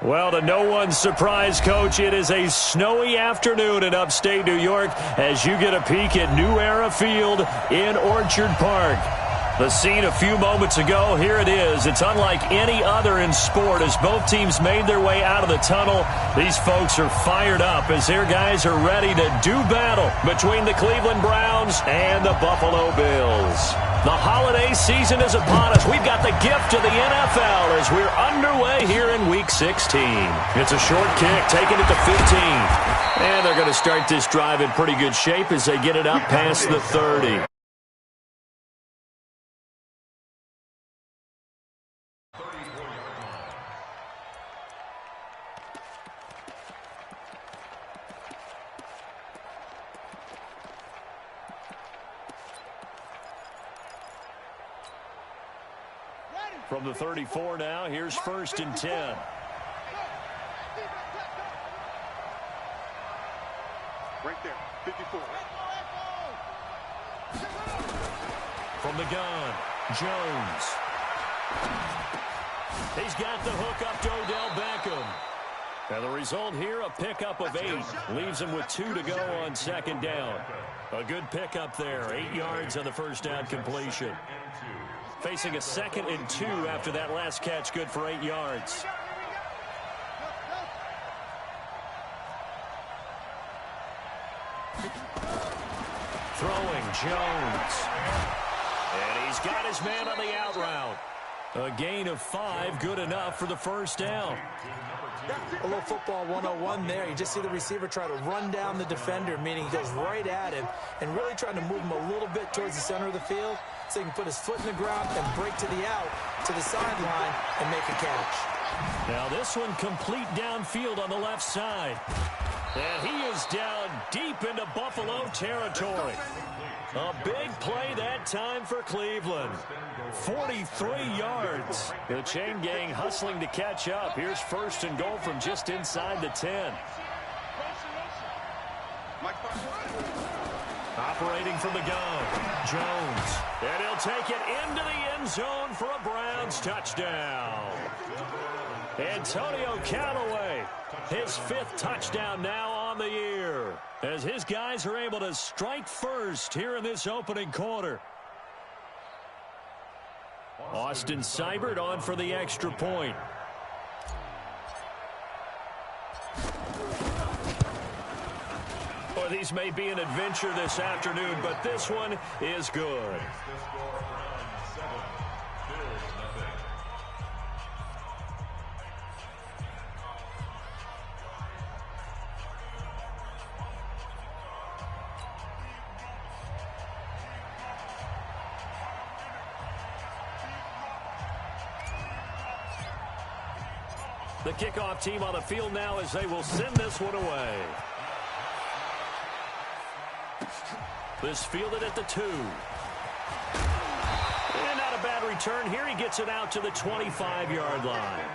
Well, to no one's surprise, Coach, it is a snowy afternoon in upstate New York as you get a peek at New Era Field in Orchard Park. The scene a few moments ago, here it is. It's unlike any other in sport as both teams made their way out of the tunnel. These folks are fired up as their guys are ready to do battle between the Cleveland Browns and the Buffalo Bills. The holiday season is upon us. We've got the gift of the NFL as we're underway here in Week 16. It's a short kick, taking it to 15. And they're going to start this drive in pretty good shape as they get it up past the 30. From the 34 now, here's 1st and 10. Right there, 54. From the gun, Jones. He's got the hook up to Odell Beckham. And the result here, a pickup of 8. Leaves him with 2 to go on 2nd down. A good pickup there, 8 yards on the first down completion. Facing a 2nd and 2 after that last catch, good for 8 yards. Throwing, Jones. And he's got his man on the out route. A gain of 5, good enough for the first down. A little football 101 there. You just see the receiver try to run down the defender, meaning he goes right at him and really trying to move him a little bit towards the center of the field so he can put his foot in the ground and break to the out, to the sideline, and make a catch. Now this one complete downfield on the left side. And he is down deep into Buffalo territory. A big play that time for Cleveland. 43 yards. The chain gang hustling to catch up. Here's 1st and goal from just inside the 10. Operating from the gun, Jones. And he'll take it into the end zone for a Browns touchdown. Antonio Callaway, his 5th touchdown now on the year, as his guys are able to strike first here in this opening quarter. Austin Seibert on for the extra point. Well, these may be an adventure this afternoon, but this one is good. The kickoff team on the field now as they will send this one away. This fielded at the 2. And not a bad return here. He gets it out to the 25-yard line.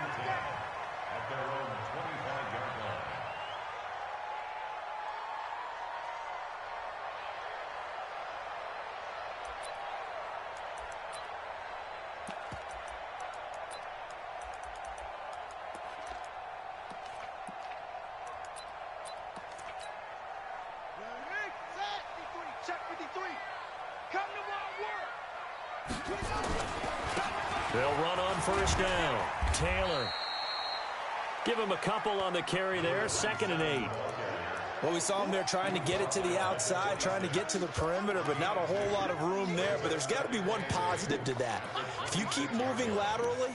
They'll run on 1st down. Taylor. Give him a couple on the carry there. 2nd and 8. Well, we saw him there trying to get it to the outside, trying to get to the perimeter, but not a whole lot of room there. But there's got to be one positive to that. If you keep moving laterally,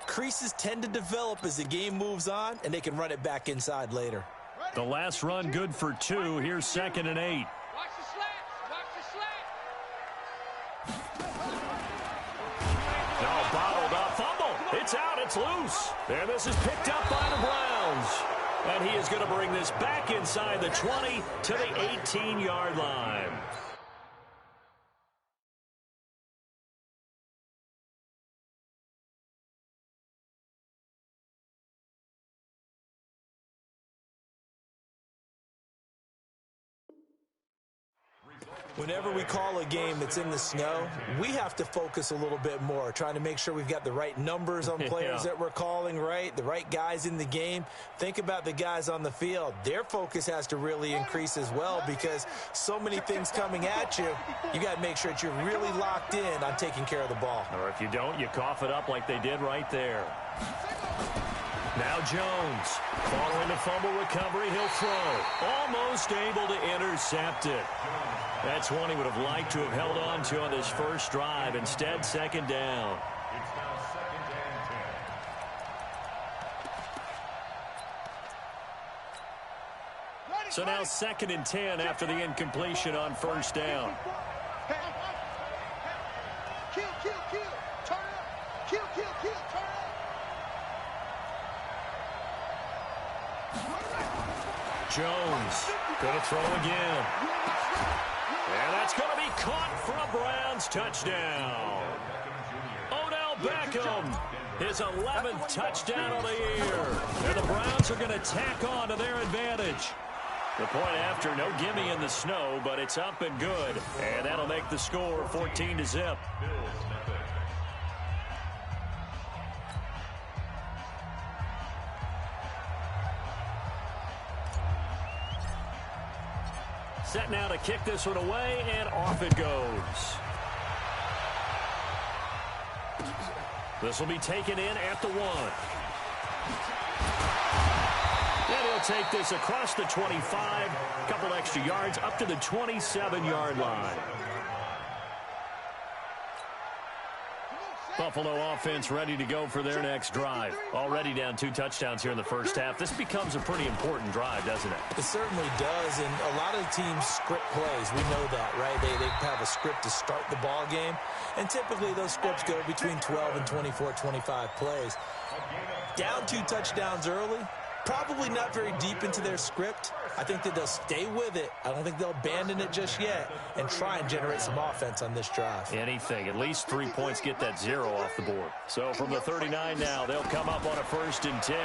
creases tend to develop as the game moves on, and they can run it back inside later. The last run good for 2. Here's 2nd and 8. It's out, it's loose. And this is picked up by the Browns. And he is going to bring this back inside the 20 to the 18-yard line. Whenever we call a game that's in the snow, we have to focus a little bit more, trying to make sure we've got the right numbers on players that we're calling, right? The right guys in the game. Think about the guys on the field. Their focus has to really increase as well because so many things coming at you, you got to make sure that you're really locked in on taking care of the ball. Or if you don't, you cough it up like they did right there. Now Jones, following the fumble recovery, he'll throw. Almost able to intercept it. That's one he would have liked to have held on to on this first drive. Instead, second down. It's now second and 10. So now 2nd and 10 after the incompletion on first down. Kill, kill, kill. Turn up. Kill, kill, kill. Turn up. Jones going to throw again. And that's going to be caught for a Browns touchdown. Odell Beckham, his 11th touchdown of the year. And the Browns are going to tack on to their advantage. The point after, no gimme in the snow, but it's up and good. And that'll make the score 14-0. Set now to kick this one away, and off it goes. This will be taken in at the 1. And he'll take this across the 25, a couple extra yards, up to the 27-yard line. Buffalo offense ready to go for their next drive. Already down 2 touchdowns here in the first half. This becomes a pretty important drive, doesn't it? It certainly does, and a lot of teams script plays. We know that, right? They have a script to start the ball game, and typically those scripts go between 12 and 24, 25 plays. Down 2 touchdowns early, probably not very deep into their script. I think that they'll stay with it. I don't think they'll abandon it just yet and try and generate some offense on this drive. Anything. At least 3 points, get that 0 off the board. So from the 39 now, they'll come up on a 1st and 10.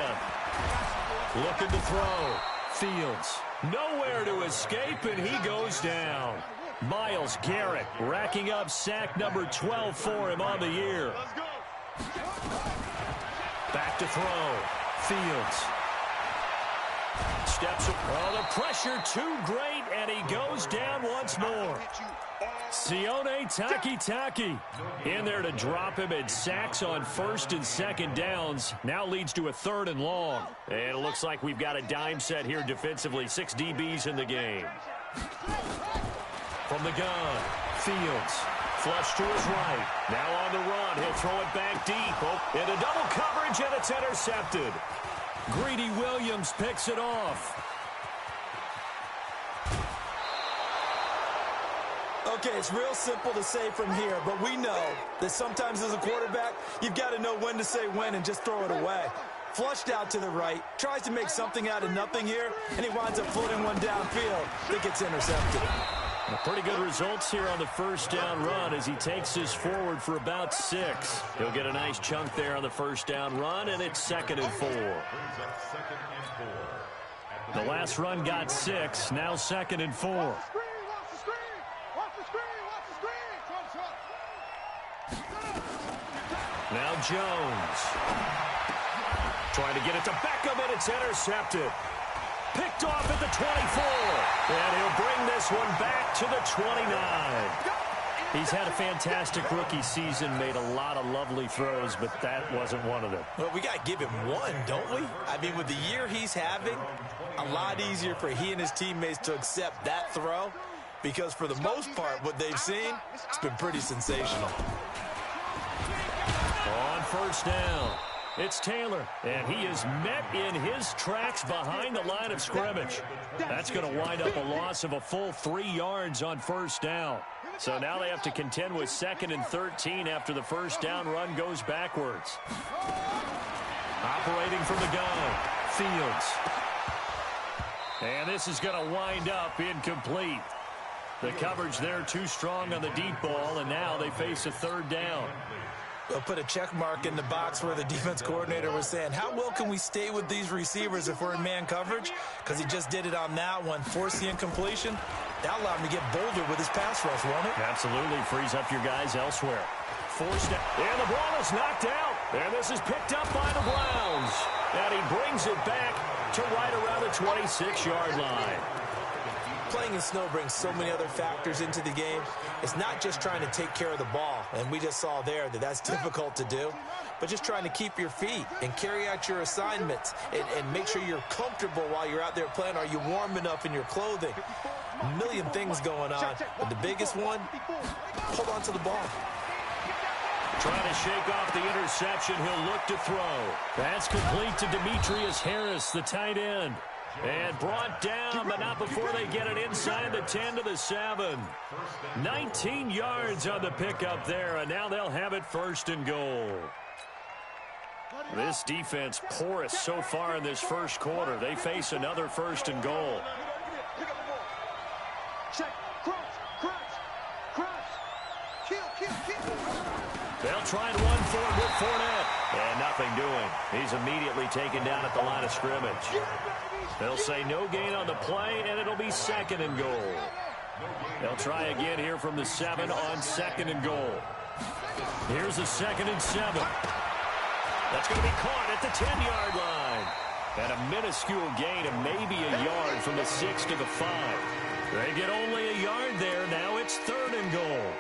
Looking to throw. Fields. Nowhere to escape, and he goes down. Myles Garrett racking up sack number 12 for him on the year. Back to throw. Fields. Steps up. Oh, the pressure too great, and he goes down once more. Sione Takitaki in there to drop him, and sacks on 1st and 2nd downs. Now leads to a 3rd and long. And it looks like we've got a dime set here defensively. 6 DBs in the game. From the gun, Fields. Flush to his right. Now on the run. He'll throw it back deep. Oh, into double coverage, and it's intercepted. Greedy Williams picks it off. Okay, it's real simple to say from here, but we know that sometimes as a quarterback, you've got to know when to say when and just throw it away. Flushed out to the right, tries to make something out of nothing here, and he winds up floating one downfield that gets intercepted. Pretty good results here on the first down run as he takes this forward for about 6. He'll get a nice chunk there on the first down run, and it's 2nd and 4. The last run got 6, now 2nd and 4. Now Jones. Trying to get it to Beckham, and it's intercepted. Picked off at the 24. And he'll bring this one back to the 29. He's had a fantastic rookie season, made a lot of lovely throws, but that wasn't one of them. Well, we got to give him one, don't we? I mean, with the year he's having, a lot easier for he and his teammates to accept that throw because for the most part, what they've seen, it's been pretty sensational. On first down, it's Taylor, and he is met in his tracks behind the line of scrimmage. That's going to wind up a loss of a full 3 yards on first down. So now they have to contend with 2nd and 13 after the first down run goes backwards. Operating from the gun, Fields. And this is going to wind up incomplete. The coverage there too strong on the deep ball, and now they face a 3rd down. They'll put a check mark in the box where the defense coordinator was saying, how well can we stay with these receivers if we're in man coverage? Because he just did it on that one, forced the incompletion. That allowed him to get bolder with his pass rush, won't it? Absolutely. Frees up your guys elsewhere. Forced out. And the ball is knocked out. And this is picked up by the Browns. And he brings it back to right around the 26-yard line. Playing in snow brings so many other factors into the game. It's not just trying to take care of the ball, and we just saw there that that's difficult to do, but just trying to keep your feet and carry out your assignments and make sure you're comfortable while you're out there playing. Are you warm enough in your clothing? A million things going on, but the biggest one, hold on to the ball. Trying to shake off the interception. He'll look to throw. That's complete to Demetrius Harris, the tight end. And brought down, but not before they get it inside the 10 to the 7. 19 yards on the pickup there, and now they'll have it first and goal. This defense porous so far in this first quarter. They face another first and goal. They'll try and run for it with Fournette. And nothing doing. He's immediately taken down at the line of scrimmage. They'll say no gain on the play, and it'll be second and goal. They'll try again here from the 7 on second and goal. Here's a 2nd and 7. That's going to be caught at the 10-yard line. And a minuscule gain of maybe a yard from the 6 to the 5. They get only a yard there. Now it's 3rd and goal.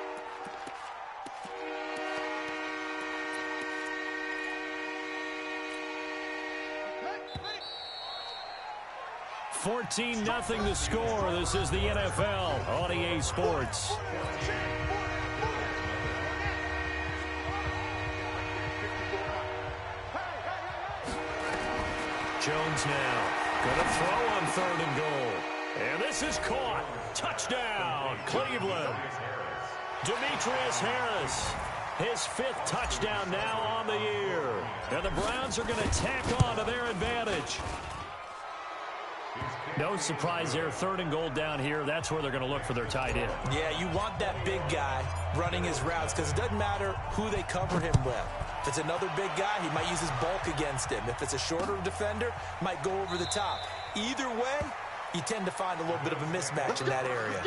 14-0 the score. This is the NFL on EA Sports. Jones now going to throw on 3rd and goal. And this is caught. Touchdown, Cleveland. Demetrius Harris, his 5th touchdown now on the year. And the Browns are going to tack on to their advantage. No surprise there, 3rd and goal down here. That's where they're going to look for their tight end. Yeah, you want that big guy running his routes because it doesn't matter who they cover him with. If it's another big guy, he might use his bulk against him. If it's a shorter defender, might go over the top. Either way, you tend to find a little bit of a mismatch in that area.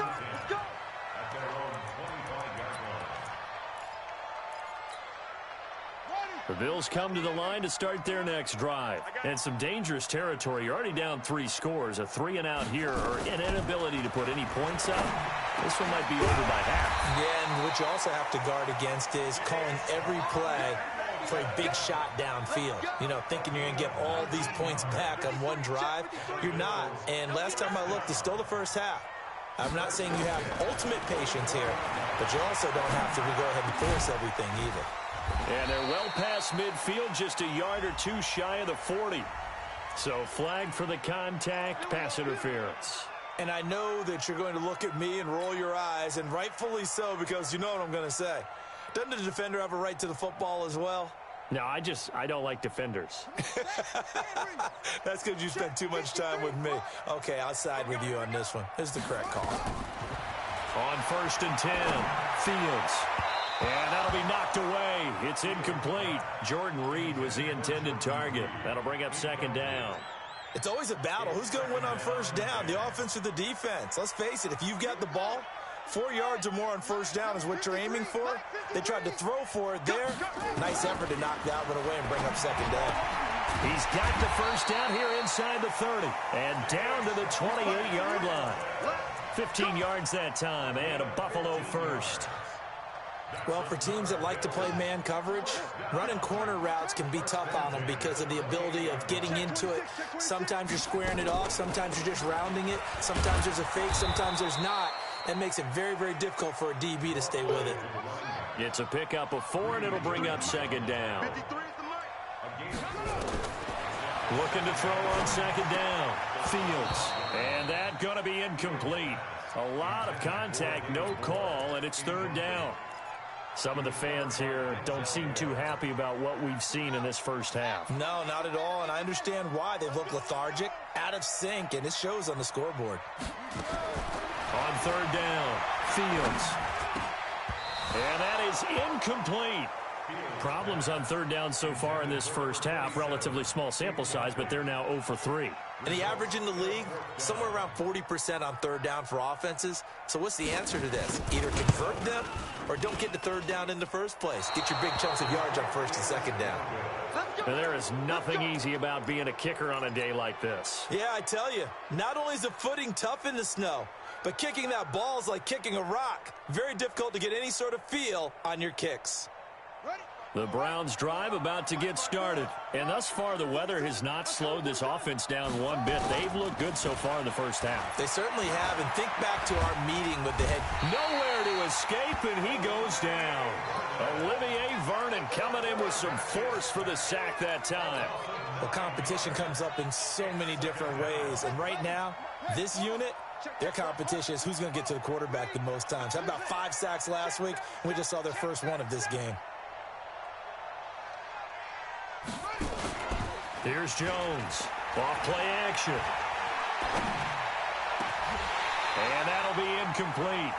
The Bills come to the line to start their next drive. And some dangerous territory. You're already down 3 scores. A 3-and-out here or an inability to put any points up. This one might be over by half. Yeah, and what you also have to guard against is calling every play for a big shot downfield. You know, thinking you're going to get all these points back on one drive. You're not. And last time I looked, it's still the first half. I'm not saying you have ultimate patience here, but you also don't have to go ahead and force everything either. And they're well past midfield, just a yard or 2 shy of the 40. So flag for the contact, pass interference. And I know that you're going to look at me and roll your eyes, and rightfully so, because you know what I'm going to say. Doesn't the defender have a right to the football as well? No, I don't like defenders. That's because you spent too much time with me. Okay, I'll side with you on this one. This is the correct call. On 1st and 10, Fields. And that'll be knocked away. It's incomplete. Jordan Reed was the intended target. That'll bring up 2nd down. It's always a battle. Who's going to win on 1st down, the offense or the defense? Let's face it, if you've got the ball, 4 yards or more on 1st down is what you're aiming for. They tried to throw for it there. Nice effort to knock that one away and bring up 2nd down. He's got the 1st down here inside the 30 and down to the 28-yard line. 15 yards that time and a Buffalo 1st. Well, for teams that like to play man coverage, running corner routes can be tough on them because of the ability of getting into it. Sometimes you're squaring it off. Sometimes you're just rounding it. Sometimes there's a fake. Sometimes there's not. That makes it very, very difficult for a DB to stay with it. It's a pickup of 4, and it'll bring up 2nd down. Looking to throw on 2nd down. Fields. And that's going to be incomplete. A lot of contact, no call, and it's 3rd down. Some of the fans here don't seem too happy about what we've seen in this first half. No, not at all, and I understand why. They look lethargic, out of sync, and it shows on the scoreboard. On 3rd down, Fields. And that is incomplete. Problems on third down so far in this first half. Relatively small sample size, but they're now 0 for 3. And the average in the league, somewhere around 40% on third down for offenses. So what's the answer to this? Either convert them or don't get to third down in the first place. Get your big chunks of yards on first and second down. And there is nothing easy about being a kicker on a day like this. Yeah, I tell you, not only is the footing tough in the snow, but kicking that ball is like kicking a rock. Very difficult to get any sort of feel on your kicks. The Browns' drive about to get started. And thus far, the weather has not slowed this offense down one bit. They've looked good so far in the first half. They certainly have. And think back to our meeting with the head. Nowhere to escape, and he goes down. Olivier Vernon coming in with some force for the sack that time. Well, competition comes up in so many different ways. And right now, this unit, their competition is who's going to get to the quarterback the most times. Had about 5 sacks last week, and we just saw their first one of this game. Here's Jones. Off play action. And that'll be incomplete.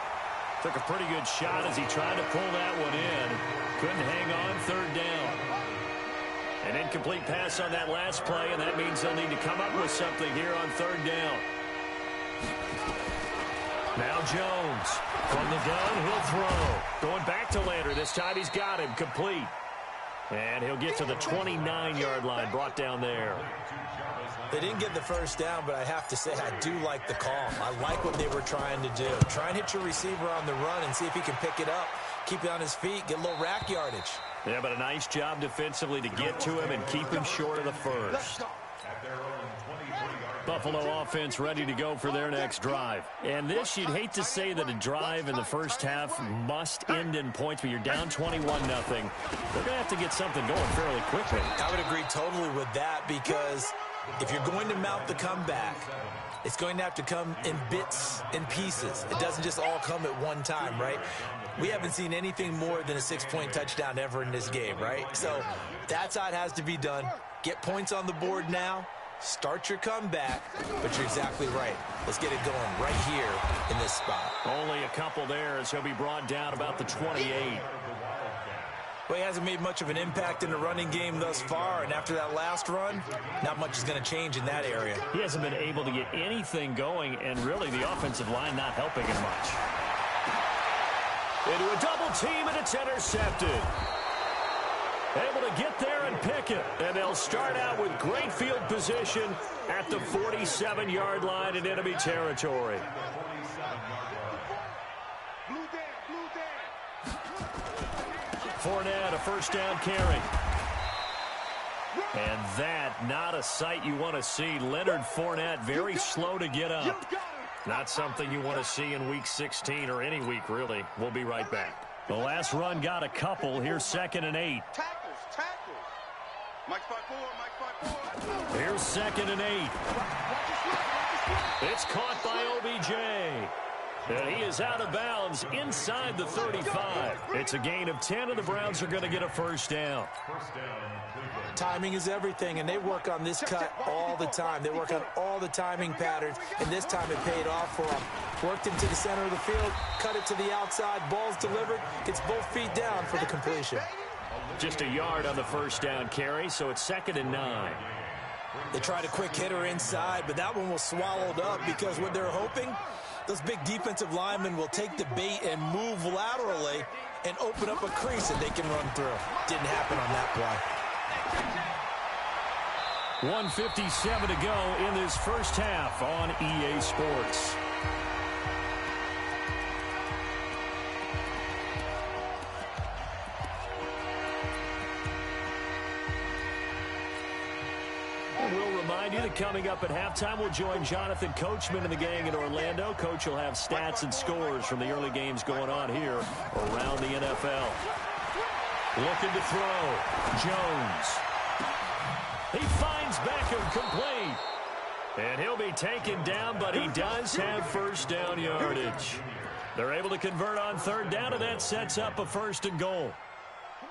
Took a pretty good shot as he tried to pull that one in. Couldn't hang on third down. An incomplete pass on that last play, and that means they'll need to come up with something here on third down. Now Jones. From the gun, he'll throw. Going back to Lander. This time he's got him complete. And he'll get to the 29-yard line, brought down there. They didn't get the first down, but I have to say I do like the call. I like what they were trying to do. Try and hit your receiver on the run and see if he can pick it up, keep it on his feet, get a little rack yardage. Yeah, but a nice job defensively to get to him and keep him short of the first. Buffalo offense ready to go for their next drive. And this, you'd hate to say that a drive in the first half must end in points, but you're down 21-0. They're going to have to get something going fairly quickly. I would agree totally with that, because if you're going to mount the comeback, it's going to have to come in bits and pieces. It doesn't just all come at one time, right? We haven't seen anything more than a 6-point touchdown ever in this game, right? So that's how it has to be done. Get points on the board now. Start your comeback, but you're exactly right. Let's get it going right here in this spot. Only a couple there as he'll be brought down about the 28. Well, he hasn't made much of an impact in the running game thus far, and after that last run, not much is going to change in that area. He hasn't been able to get anything going, and really the offensive line not helping him much. Into a double team, and it's intercepted. Able to get there and pick it. And they'll start out with great field position at the 47-yard line in enemy territory. Fournette, a first down carry. And that, not a sight you want to see. Leonard Fournette, very slow to get up. Not something you want to see in Week 16 or any week, really. We'll be right back. The last run got a couple. Here's 2nd and 8. Mike 5-4. Here's 2nd and 8. It's caught by OBJ. And he is out of bounds inside the 35. It's a gain of 10, and the Browns are going to get a first down. Timing is everything, and they work on this cut all the time. They work on all the timing patterns, and this time it paid off for them. Worked into the center of the field, cut it to the outside, ball's delivered, gets both feet down for the completion. Just a yard on the first down carry, so it's 2nd and 9. They tried a quick hitter inside, but that one was swallowed up because what they're hoping, those big defensive linemen will take the bait and move laterally and open up a crease that they can run through. Didn't happen on that play. 1:57 to go in this first half on EA Sports. We'll remind you that coming up at halftime, we'll join Jonathan Coachman and the gang in Orlando. Coach will have stats and scores from the early games going on here around the NFL. Looking to throw. Jones. He finds Beckham complete. And he'll be taken down, but he does have first down yardage. They're able to convert on third down, and that sets up a 1st and goal.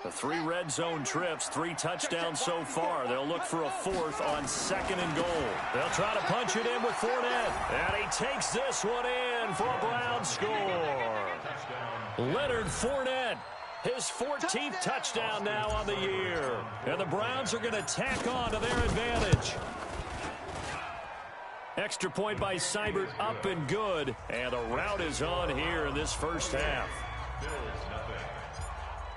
The 3 red zone trips, 3 touchdowns so far. They'll look for a 4th on 2nd and goal. They'll try to punch it in with Fournette. And he takes this one in for a Brown score. Leonard Fournette His 14th touchdown now on the year. And the Browns are going to tack on to their advantage. Extra point by Seibert, up and good. And the rout is on here in this first half.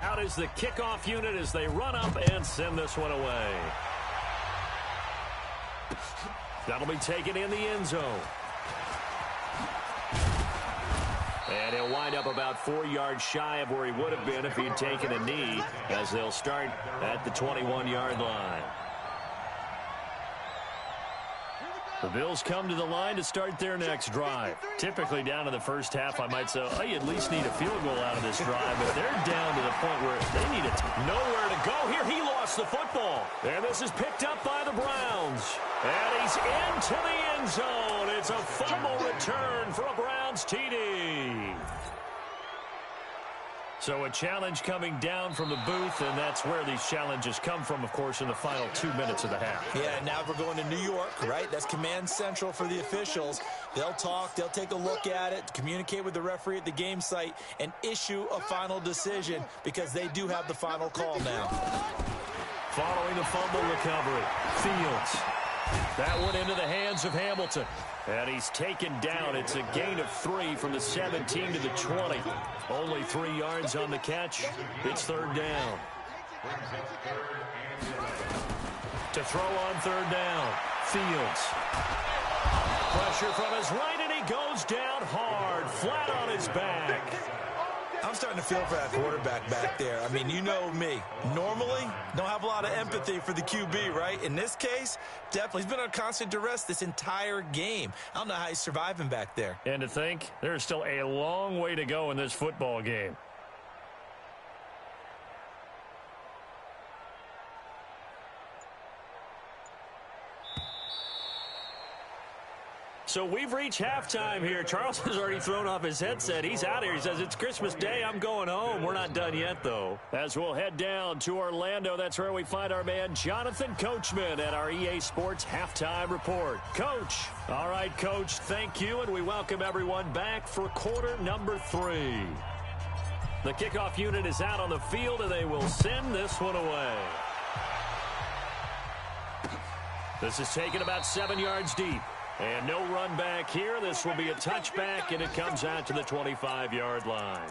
Out is the kickoff unit as they run up and send this one away. That'll be taken in the end zone. And he'll wind up about 4 yards shy of where he would have been if he'd taken a knee, as they'll start at the 21-yard line. The Bills come to the line to start their next drive. Typically down in the first half, I might say, oh, you at least need a field goal out of this drive, but they're down to the point where they need nowhere to go. Here, he lost the football. And this is picked up by the Browns. And he's into the end zone. It's a fumble return for a Browns TD. So a challenge coming down from the booth, and that's where these challenges come from, of course, in the final 2 minutes of the half. Yeah, now we're going to New York, right? That's command central for the officials. They'll talk, they'll take a look at it, communicate with the referee at the game site, and issue a final decision because they do have the final call now. Following the fumble recovery, Fields. That one into the hands of Hamilton. And he's taken down. It's a gain of 3 from the 17 to the 20. Only 3 yards on the catch. It's third down. To throw on third down, Fields. Pressure from his right, and he goes down hard, flat on his back. I'm starting to feel for that quarterback back there. I mean, you know me. Normally, don't have a lot of empathy for the QB, right? In this case, definitely. He's been on constant duress this entire game. I don't know how he's surviving back there. And to think, there's still a long way to go in this football game. So we've reached halftime here. Charles has already thrown off his headset. He's out here. He says, it's Christmas Day. I'm going home. We're not done yet, though. As we'll head down to Orlando, that's where we find our man Jonathan Coachman at our EA Sports Halftime Report. Coach. All right, Coach, thank you, and we welcome everyone back for quarter number 3. The kickoff unit is out on the field, and they will send this one away. This is taken about 7 yards deep. And no run back here. This will be a touchback, and it comes out to the 25-yard line.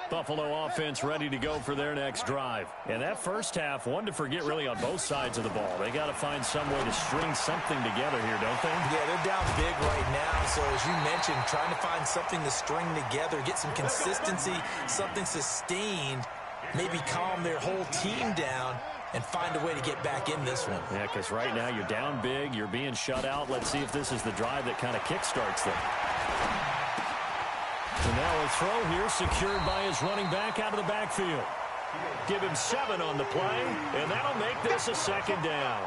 Buffalo offense ready to go for their next drive. And that first half, one to forget really on both sides of the ball. They got to find some way to string something together here, don't they? Yeah, they're down big right now. So as you mentioned, trying to find something to string together, get some consistency, something sustained, maybe calm their whole team down and find a way to get back in this one. Yeah, because right now you're down big, you're being shut out. Let's see if this is the drive that kind of kickstarts them. And now a throw here secured by his running back out of the backfield. Give him 7 on the play, and that'll make this a second down.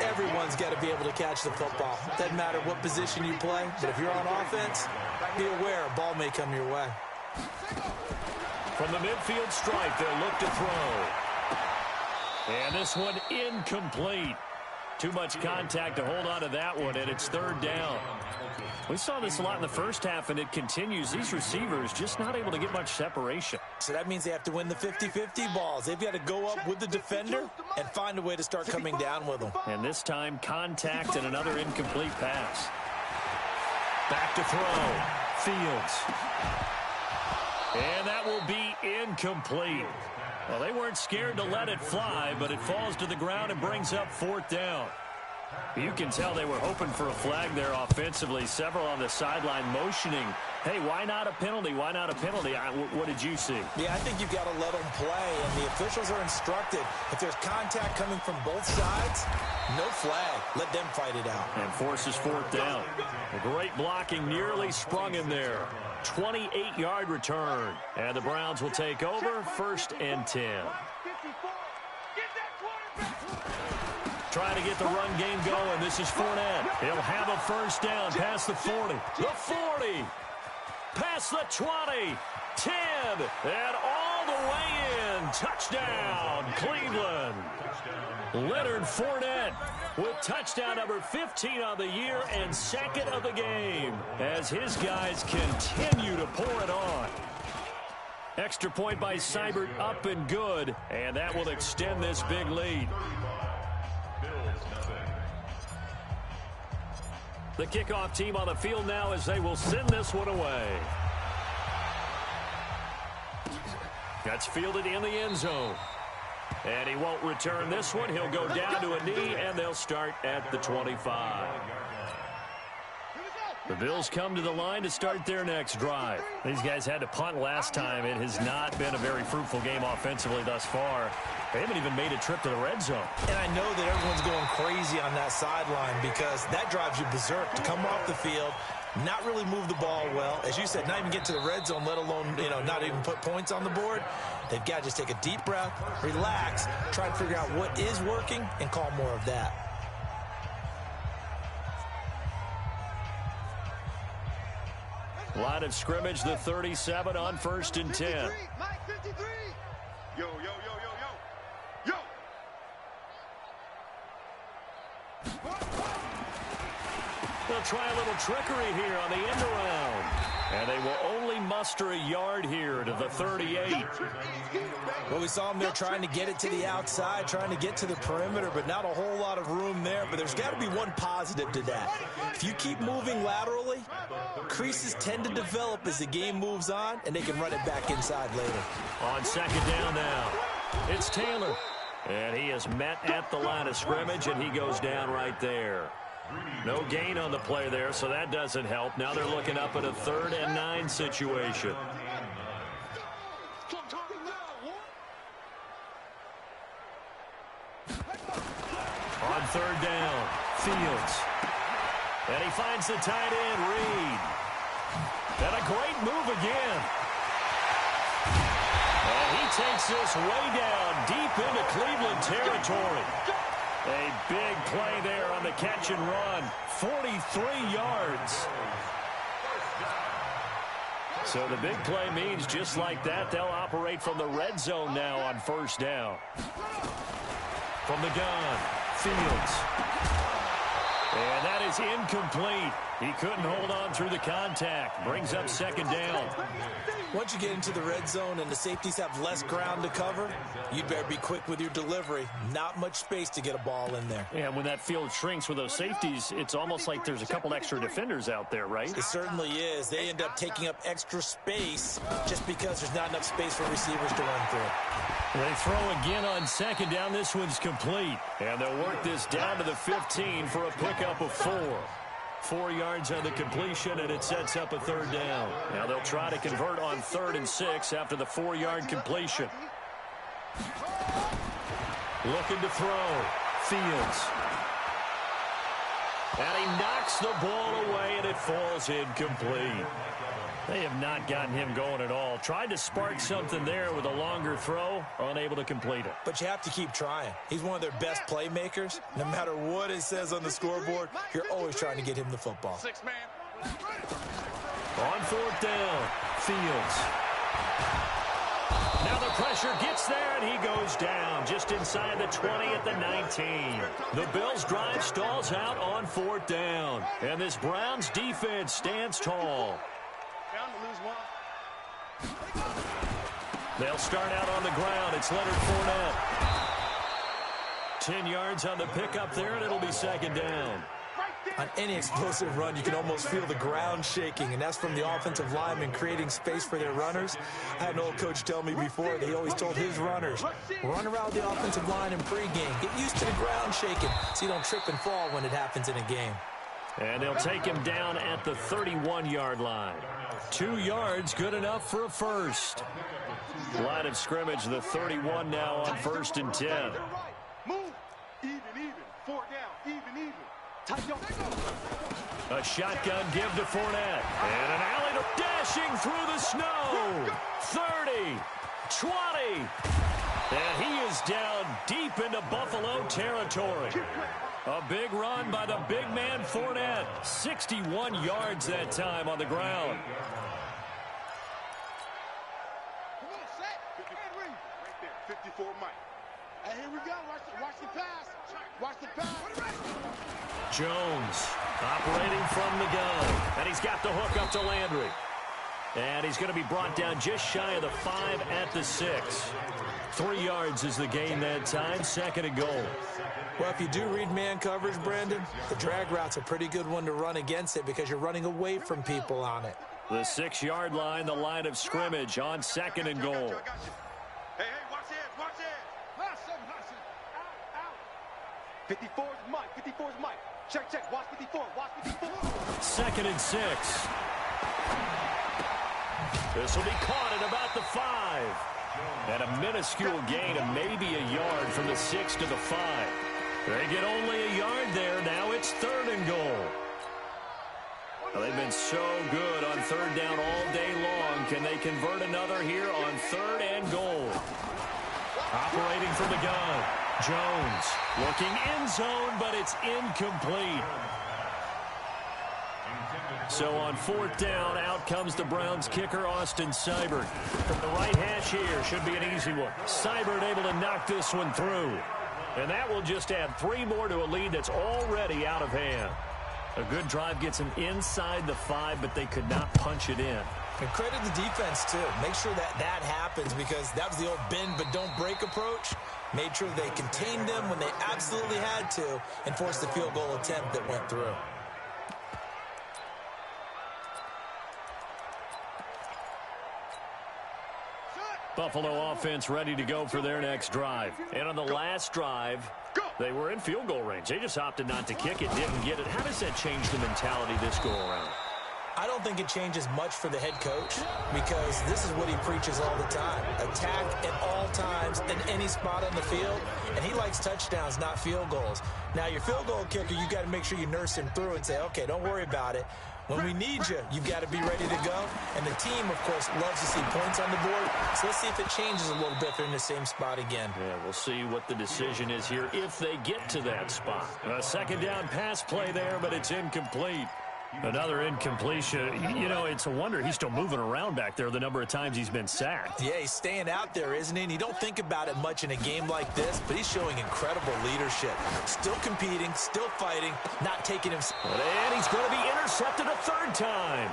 Everyone's got to be able to catch the football. Doesn't matter what position you play, but if you're on offense, be aware a ball may come your way. From the midfield stripe, they'll look to throw. And this one incomplete. Too much contact to hold on to that one, and it's third down. We saw this a lot in the first half, and it continues. These receivers just not able to get much separation. So that means they have to win the 50-50 balls. They've got to go up with the defender and find a way to start coming down with them. And this time, contact and another incomplete pass. Back to throw. Fields. And that will be incomplete. Well, they weren't scared to let it fly, but it falls to the ground and brings up fourth down. You can tell they were hoping for a flag there offensively. Several on the sideline motioning, hey, why not a penalty? Why not a penalty? What did you see? Yeah, I think you've got to let them play, and the officials are instructed. If there's contact coming from both sides, no flag. Let them fight it out. And forces fourth down. A great blocking nearly sprung in there. 28-yard return. And the Browns will take over, 1st and 10. Trying to get the run game going. This is Fournette. He'll have a first down past the 40. The 40. Past the 20. 10. And all all the way in. Touchdown, Cleveland. Leonard Fournette with touchdown number 15 on the year and second of the game as his guys continue to pour it on. Extra point by Seibert up and good, and that will extend this big lead. The kickoff team on the field now as they will send this one away. That's fielded in the end zone. And he won't return this one. He'll go down to a knee, and they'll start at the 25. The Bills come to the line to start their next drive. These guys had to punt last time. It has not been a very fruitful game offensively thus far. They haven't even made a trip to the red zone. And I know that everyone's going crazy on that sideline because that drives you berserk to come off the field, not really move the ball well. As you said, not even get to the red zone, let alone, not even put points on the board. They've got to just take a deep breath, relax, try to figure out what is working, and call more of that. Line of scrimmage, the 37 on 1st and 10. Mike 53. Yo, yo, yo, yo, yo. They'll try a little trickery here on the end around. And they will only muster a yard here to the 38. Well, we saw them there trying to get it to the outside, trying to get to the perimeter, but not a whole lot of room there. But there's got to be one positive to that. If you keep moving laterally, creases tend to develop as the game moves on, and they can run it back inside later. On second down now, it's Taylor. And he is met at the line of scrimmage, and he goes down right there. No gain on the play there, so that doesn't help. Now they're looking up at a 3rd and 9 situation. On 3rd down, Fields. And he finds the tight end, Reed. And a great move again. And he takes this way down deep into Cleveland territory. A big play there on the catch and run. 43 yards. So the big play means just like that, they'll operate from the red zone now on 1st down. From the gun, Fields. And that is incomplete. He couldn't hold on through the contact. Brings up 2nd down. Once you get into the red zone and the safeties have less ground to cover, you'd better be quick with your delivery. Not much space to get a ball in there. Yeah, when that field shrinks with those safeties, it's almost like there's a couple extra defenders out there, right? It certainly is. They end up taking up extra space just because there's not enough space for receivers to run through. They throw again on 2nd down. This one's complete. And they'll work this down to the 15 for a pickup of 4. 4 yards on the completion, and it sets up a 3rd down. Now they'll try to convert on 3rd and 6 after the 4-yard completion. Looking to throw. Fields. And he knocks the ball away, and it falls incomplete. They have not gotten him going at all. Tried to spark something there with a longer throw, unable to complete it. But you have to keep trying. He's one of their best playmakers. No matter what it says on the scoreboard, you're always trying to get him the football. 6 man. On 4th down, Fields. Now the pressure gets there, and he goes down just inside the 20 at the 19. The Bills' drive stalls out on 4th down. And this Browns defense stands tall. They'll start out on the ground. It's Leonard Fournette. 10 yards on the pickup there, and it'll be 2nd down. On any explosive run, you can almost feel the ground shaking, and that's from the offensive linemen creating space for their runners. I had an old coach tell me before that he always told his runners, run around the offensive line in pregame. Get used to the ground shaking so you don't trip and fall when it happens in a game. And they'll take him down at the 31-yard line. 2 yards, good enough for a first. Line of scrimmage, the 31 now on 1st and 10. Move. Even. 4 down. Even. Tight up. A shotgun give to Fournette. And an alley to dashing through the snow. 30, 20. And he is down deep into Buffalo territory. A big run by the big man Fournette. 61 yards that time on the ground. 54 Mike. Hey, here we go. Watch the pass. Watch the pass. Jones operating from the gun. And he's got the hook up to Landry. And he's going to be brought down just shy of the 5 at the 6. 3 yards is the gain that time. 2nd and goal. Well, if you do read man coverage, Brandon, the drag route's a pretty good one to run against it because you're running away from people on it. The 6-yard line, the line of scrimmage on 2nd and goal. Hey, watch it, watch it. Hustle. Out. 54 is Mike, 54 is Mike. Check, watch 54, watch 54. 2nd and 6. This will be caught at about the 5. And a minuscule gain of maybe a yard from the 6 to the 5. They get only a yard there. Now it's 3rd and goal. Well, they've been so good on 3rd down all day long. Can they convert another here on 3rd and goal? Operating from the gun. Jones looking end zone, but it's incomplete. So on 4th down, out comes the Browns kicker, Austin Seibert. From the right hash here, should be an easy one. Seibert able to knock this one through. And that will just add 3 more to a lead that's already out of hand. A good drive gets them inside the 5, but they could not punch it in. And credit the defense, too. Make sure that happens because that was the old bend but don't break approach. Made sure they contained them when they absolutely had to and forced the field goal attempt that went through. Buffalo offense ready to go for their next drive. And on the last drive, they were in field goal range. They just opted not to kick it, didn't get it. How does that change the mentality this go around? I don't think it changes much for the head coach because this is what he preaches all the time. Attack at all times in any spot on the field, and he likes touchdowns, not field goals. Now, your field goal kicker, you got to make sure you nurse him through and say, okay, don't worry about it. When we need you, you've got to be ready to go. And the team, of course, loves to see points on the board. So let's see if it changes a little bit if they're in the same spot again. Yeah, we'll see what the decision is here if they get to that spot. A 2nd down pass play there, but it's incomplete. Another incompletion. You know, it's a wonder he's still moving around back there the number of times he's been sacked. Yeah, he's staying out there, isn't he? And you don't think about it much in a game like this, but he's showing incredible leadership. Still competing, still fighting, not taking him. And he's going to be intercepted a 3rd time.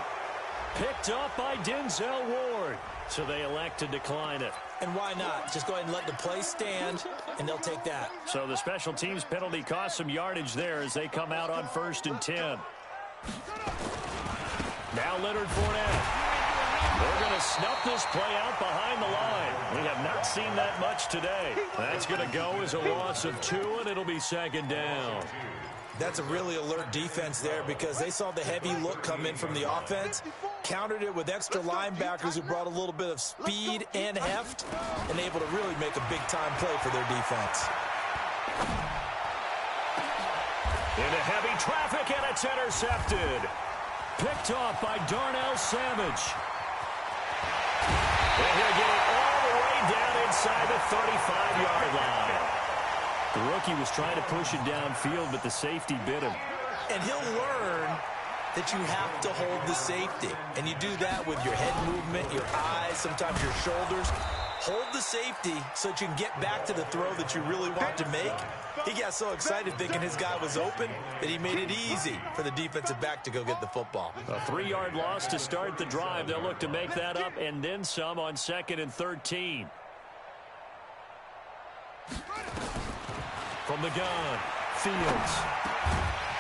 Picked up by Denzel Ward. So they elect to decline it. And why not? Just go ahead and let the play stand, and they'll take that. So the special teams penalty cost some yardage there as they come out on 1st and 10. Now Leonard Fournette. They're going to snuff this play out behind the line. We have not seen that much today. That's going to go as a loss of 2, and it'll be 2nd down. That's a really alert defense there because they saw the heavy look come in from the offense, countered it with extra linebackers who brought a little bit of speed and heft, and able to really make a big-time play for their defense. Into heavy traffic, and it's intercepted. Picked off by Darnell Savage. And he'll get it all the way down inside the 35-yard line. The rookie was trying to push it downfield, but the safety bit him. And he'll learn that you have to hold the safety. And you do that with your head movement, your eyes, sometimes your shoulders. Hold the safety so that you can get back to the throw that you really want to make. He got so excited thinking his guy was open that he made it easy for the defensive back to go get the football. A 3-yard loss to start the drive. They'll look to make that up and then some on 2nd and 13. From the gun, Fields.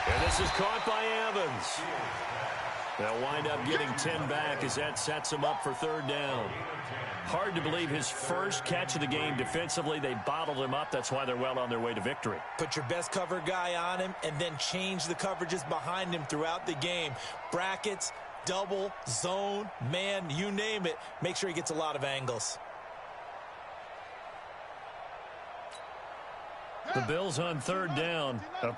And this is caught by Evans. They'll wind up getting 10 back as that sets him up for 3rd down. Hard to believe his first catch of the game defensively. They bottled him up. That's why they're well on their way to victory. Put your best cover guy on him and then change the coverages behind him throughout the game. Brackets, double, zone, man, you name it. Make sure he gets a lot of angles. The Bills on 3rd down. A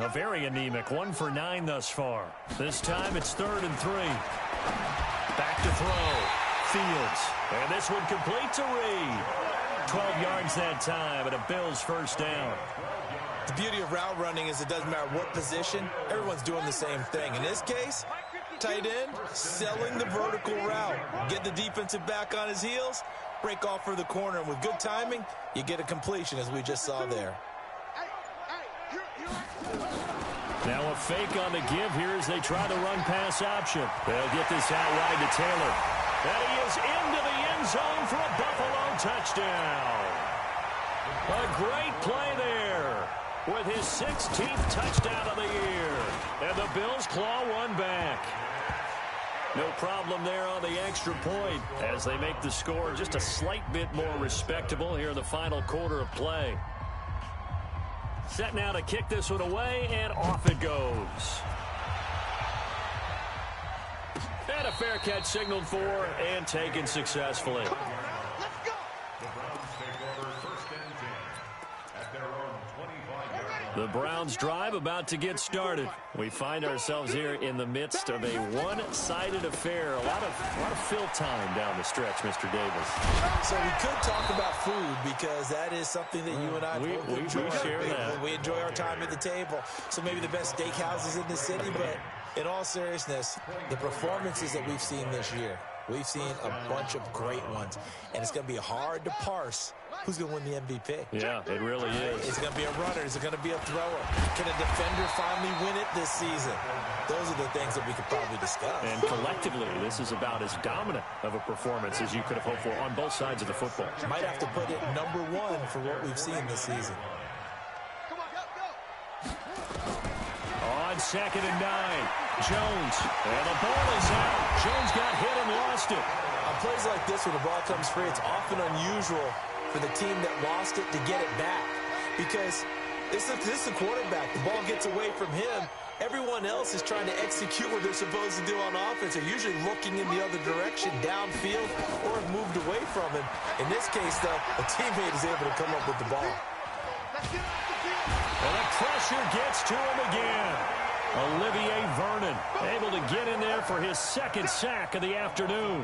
very anemic 1 for 9 thus far. This time it's 3rd and 3. Back to throw. Fields. And this one complete to Reed. 12 yards that time, and a Bills 1st down. The beauty of route running is it doesn't matter what position. Everyone's doing the same thing. In this case, tight end, selling the vertical route. Get the defensive back on his heels, break off for the corner, and with good timing, you get a completion, as we just saw there. Now a fake on the give here as they try the run pass option. They'll get this out wide to Taylor. And he is into the end zone for a Buffalo touchdown. A great play there with his 16th touchdown of the year. And the Bills claw one back. No problem there on the extra point as they make the score just a slight bit more respectable here in the final quarter of play. Set now to kick this one away, and off it goes. And a fair catch signaled for and taken successfully. Let's go. The Browns take over first and 10 at their own 25-yard line. The Browns drive about to get started. We find ourselves here in the midst of a one-sided affair. A lot of fill time down the stretch, Mr. Davis. So we could talk about food because that is something that you and I both enjoy. We share that. We enjoy our time at the table. So maybe the best steakhouses in the city, but in all seriousness, the performances that we've seen this year, we've seen a bunch of great ones, and it's going to be hard to parse who's going to win the MVP. Yeah, it really is. Is it going to be a runner? Is it going to be a thrower? Can a defender finally win it this season? Those are the things that we could probably discuss. And collectively, this is about as dominant of a performance as you could have hoped for on both sides of the football. Might have to put it number one for what we've seen this season. Come on, go. On 2nd and 9, Jones. And the ball is out. Jones got hit and lost it. On plays like this, when the ball comes free, it's often unusual for the team that lost it to get it back. Because this is the quarterback. The ball gets away from him. Everyone else is trying to execute what they're supposed to do on offense. They're usually looking in the other direction, downfield, or have moved away from him. In this case, though, a teammate is able to come up with the ball. Let's get off the field. And the pressure gets to him again. Olivier Vernon able to get in there for his second sack of the afternoon.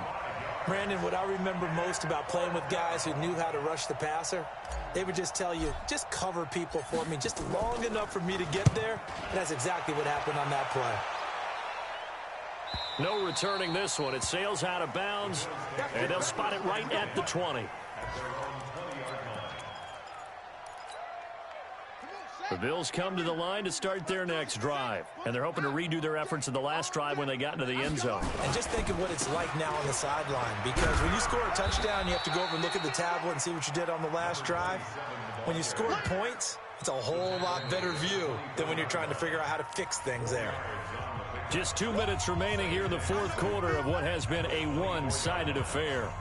Brandon, what I remember most about playing with guys who knew how to rush the passer, they would just tell you, just cover people for me, just long enough for me to get there. And that's exactly what happened on that play. No returning this one. It sails out of bounds, and they'll spot it right at the 20. The Bills come to the line to start their next drive, and they're hoping to redo their efforts in the last drive when they got into the end zone. And just think of what it's like now on the sideline, because when you score a touchdown, you have to go over and look at the tablet and see what you did on the last drive. When you scored points, it's a whole lot better view than when you're trying to figure out how to fix things there. Just 2 minutes remaining here in the fourth quarter of what has been a one-sided affair.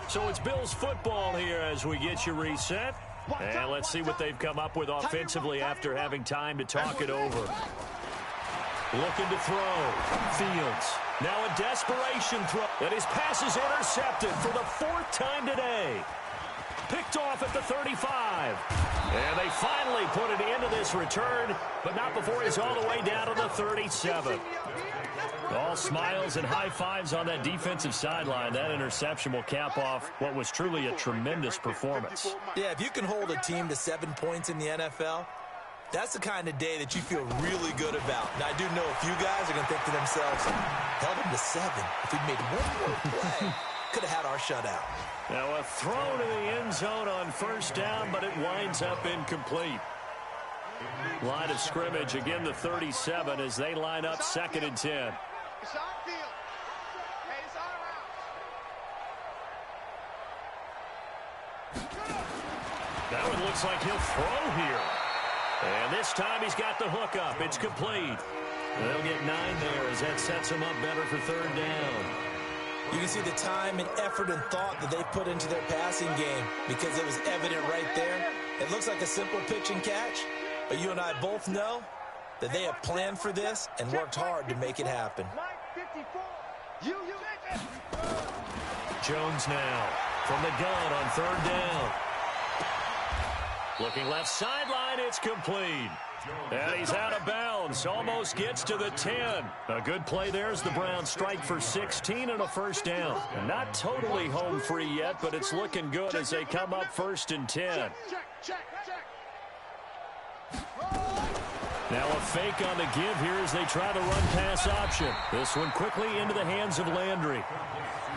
So it's Bills football here as we get you reset. And let's see what they've come up with offensively after having time to talk it over. Looking to throw. Fields. Now a desperation throw. And his pass is intercepted for the 4th time today. Picked off at the 35. And they finally put it into this return, but not before he's all the way down to the 37. All smiles and high fives on that defensive sideline. That interception will cap off what was truly a tremendous performance. Yeah, if you can hold a team to 7 points in the NFL, that's the kind of day that you feel really good about. Now, I do know a few guys are going to think to themselves, held him to 7. If he'd made one more play, could have had our shutout. Now a throw to the end zone on first down, but it winds up incomplete. Line of scrimmage, again the 37 as they line up 2nd and 10. It's our field. Hey, it's our route. That one looks like he'll throw here. And this time he's got the hook up. It's complete. They'll get 9 there as that sets him up better for 3rd down. You can see the time and effort and thought that they put into their passing game because it was evident right there. It looks like a simple pitch and catch, but you and I both know that they have planned for this and worked hard to make it happen. Jones now from the gun on 3rd down. Looking left sideline, it's complete. And he's out of bounds, almost gets to the 10. A good play there as the Browns strike for 16 and a 1st down. And not totally home free yet, but it's looking good as they come up 1st and 10. Now a fake on the give here as they try the run-pass option. This one quickly into the hands of Landry.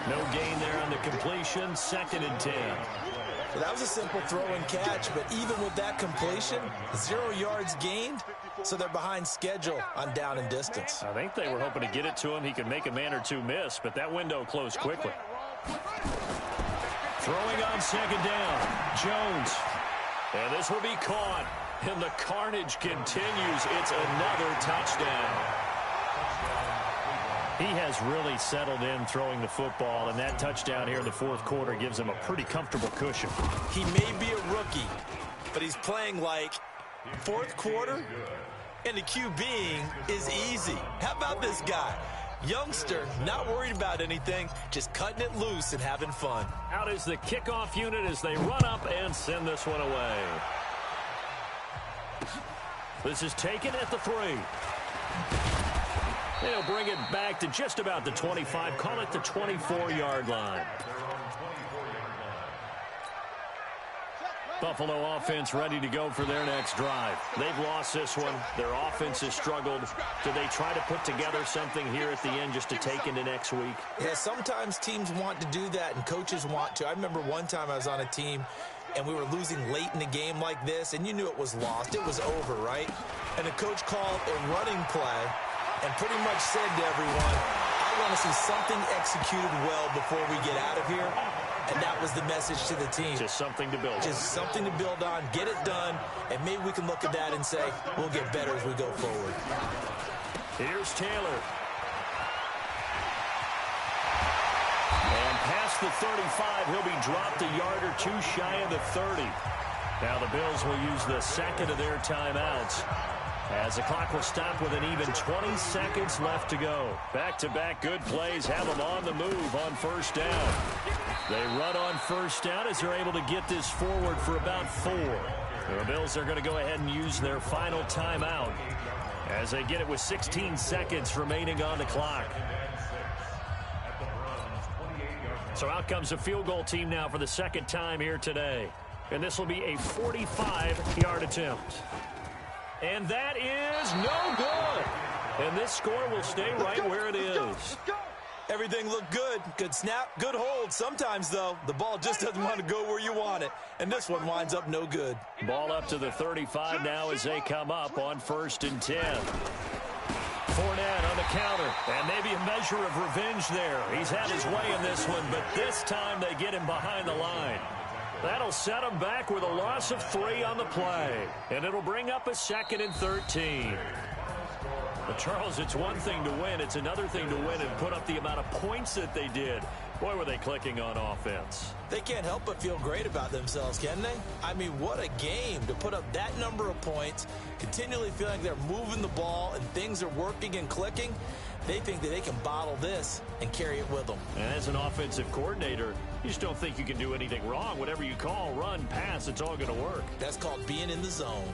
No gain there on the completion. 2nd and 10. Well, that was a simple throw and catch, but even with that completion, 0 yards gained, so they're behind schedule on down and distance. I think they were hoping to get it to him. He could make a man or two miss, but that window closed quickly. Throwing on 2nd down, Jones. And this will be caught, and the carnage continues. It's another touchdown. He has really settled in throwing the football, and that touchdown here in the 4th quarter gives him a pretty comfortable cushion. He may be a rookie, but he's playing like 4th quarter, and the QBing is easy. How about this guy? Youngster, not worried about anything, just cutting it loose and having fun. Out is the kickoff unit as they run up and send this one away. This is taken at the 3. They'll bring it back to just about the 25. Call it the 24-yard line. Buffalo offense ready to go for their next drive. They've lost this one. Their offense has struggled. Do they try to put together something here at the end just to take into next week? Yeah, sometimes teams want to do that and coaches want to. I remember one time I was on a team and we were losing late in the game like this, and you knew it was lost. It was over, right? And the coach called a running play and pretty much said to everyone, I want to see something executed well before we get out of here. And that was the message to the team. Just something to build on. Just something to build on, get it done, and maybe we can look at that and say, we'll get better as we go forward. Here's Taylor. And past the 35, he'll be dropped a yard or two shy of the 30. Now the Bills will use the 2nd of their timeouts, as the clock will stop with an even 20 seconds left to go. Back-to-back good plays have them on the move on 1st down. They run on 1st down as they're able to get this forward for about 4. The Bills are going to go ahead and use their final timeout as they get it with 16 seconds remaining on the clock. So out comes a field goal team now for the 2nd time here today. And this will be a 45-yard attempt. And that is no good. And this score will stay right where it is. Everything looked good. Good snap, good hold. Sometimes, though, the ball just doesn't want to go where you want it. And this one winds up no good. Ball up to the 35 now as they come up on 1st and 10. Fournette on the counter. And maybe a measure of revenge there. He's had his way in this one, but this time they get him behind the line. That'll set him back with a loss of 3 on the play. And it'll bring up a 2nd and 13. But, Charles, it's one thing to win. It's another thing to win and put up the amount of points that they did. Boy, were they clicking on offense. They can't help but feel great about themselves, can they? I mean, what a game to put up that number of points, continually feeling they're moving the ball and things are working and clicking. They think that they can bottle this and carry it with them. And as an offensive coordinator, you just don't think you can do anything wrong. Whatever you call, run, pass, it's all going to work. That's called being in the zone.